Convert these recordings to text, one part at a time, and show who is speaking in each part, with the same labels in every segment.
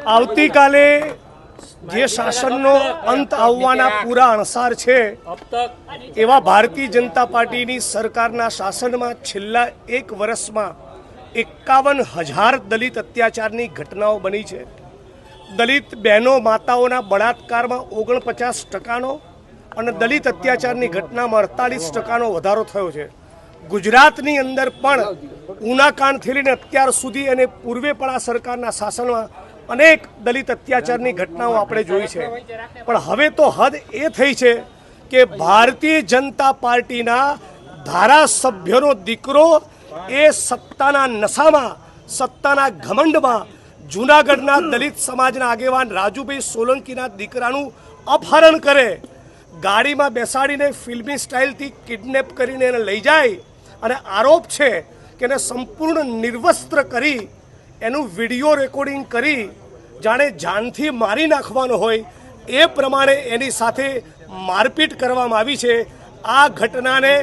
Speaker 1: આવતીકાલે જે શાસનનો અંત આવવાના પૂરા અણસાર છે એવા ભારતીય જનતા પાર્ટીની સરકારના શાસનમાં છેલ્લા એક વર્ષમાં 51,000 દલિત અત્યાચારની ઘટનાઓ બની છે। દલિત બહેનો માતાઓના બળાત્કારમાં 49%નો અને દલિત અત્યાચારની ઘટનામાં 48%નો વધારો થયો છે। ગુજરાતની અંદર પણ ઉનાકાંડથી લઈને અત્યાર સુધી અને પૂર્વે પણ આ સરકારના શાસનમાં અનેક દલિત અત્યાચારની ઘટનાઓ આપણે જોઈ છે। પણ હવે તો હદ એ થઈ છે કે ભારતીય જનતા પાર્ટીના ધારાસભ્યનો દીકરો એ સત્તાના નશામાં, સત્તાના ઘમંડમાં જૂનાગઢના દલિત સમાજના આગેવાન રાજુભાઈ સોલંકીના દીકરાનું અપહરણ કરે, ગાડીમાં બેસાડીને ફિલ્મી સ્ટાઇલથી કિડનેપ કરીને એને લઈ જાય અને આરોપ છે કે એને સંપૂર્ણ નિર્વસ્ત્ર કરી એનું વિડીયો રેકોર્ડિંગ કરી જાણે જાનથી મારી નાખવાનો હોય એ પ્રમાણે એની સાથે મારપીટ કરવામાં આવી છે। આ ઘટનાને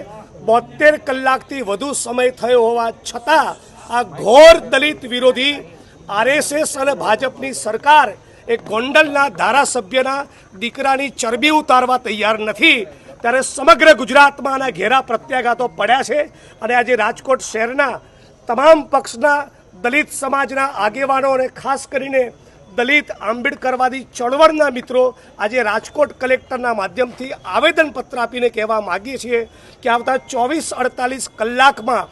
Speaker 1: 72 કલાકથી વધુ સમય થયો હોવા છતાં આ ઘોર દલિત વિરોધી આરએસએસ અને ભાજપની સરકાર એ ગોંડલના ધારાસભ્યના દીકરાની ચરબી ઉતારવા તૈયાર નથી। ત્યારે સમગ્ર ગુજરાતમાં આના ઘેરા પ્રત્યાઘાતો પડ્યા છે અને આજે રાજકોટ શહેરના તમામ પક્ષના દલિત સમાજના આગેવાનો અને ખાસ કરીને દલિત આંબેડકરવાદી ચળવળના મિત્રો આજે રાજકોટ કલેક્ટરના માધ્યમથી આવેદનપત્ર આપીને કહેવા માગીએ છીએ કે આવતા 24-48 કલાકમાં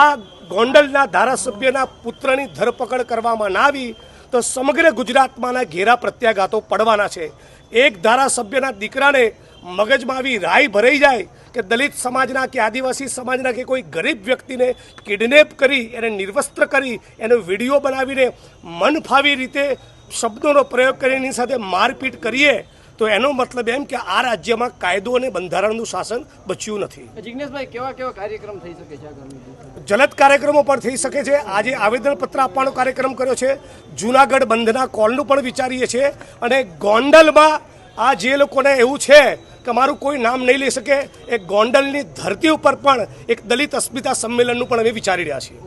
Speaker 1: આ ગોંડલના ધારાસભ્યના પુત્રની ધરપકડ કરવામાં ના આવી તો સમગ્ર ગુજરાતમાંના ઘેરા પ્રત્યાઘાતો પડવાના છે। એક ધારાસભ્યના દીકરાને મગજમાં આવી રાય ભરાઈ જાય કે દલિત સમાજના કે આદિવાસી સમાજના કે કોઈ ગરીબ વ્યક્તિને કિડનેપ કરી એને નિર્વસ્ત્ર કરી એનો વિડીયો બનાવીને મન ફાવી રીતે શબ્દોનો પ્રયોગ કરીને એની સાથે મારપીટ કરીએ તો એનો મતલબ એમ કે આ રાજ્યમાં કાયદો અને બંધારણનું શાસન બચ્યું નથી।
Speaker 2: જિગ્નેશભાઈ, કેવા કેવા કાર્યક્રમ થઈ શકે છે?
Speaker 1: જલદ કાર્યક્રમો પણ થઈ શકે છે। આજે આવેદનપત્ર આપવાનો કાર્યક્રમ કર્યો છે, જૂનાગઢ બંધના કોલનું પણ વિચારીએ છીએ અને ગોંડલમાં આ જે લોકોને એવું છે કે મારું કોઈ નામ નહીં લઈ શકે એ ગોંડલની ધરતી ઉપર પણ એક દલિત અસ્મિતા સંમેલનનું પણ અમે વિચારી રહ્યા છીએ।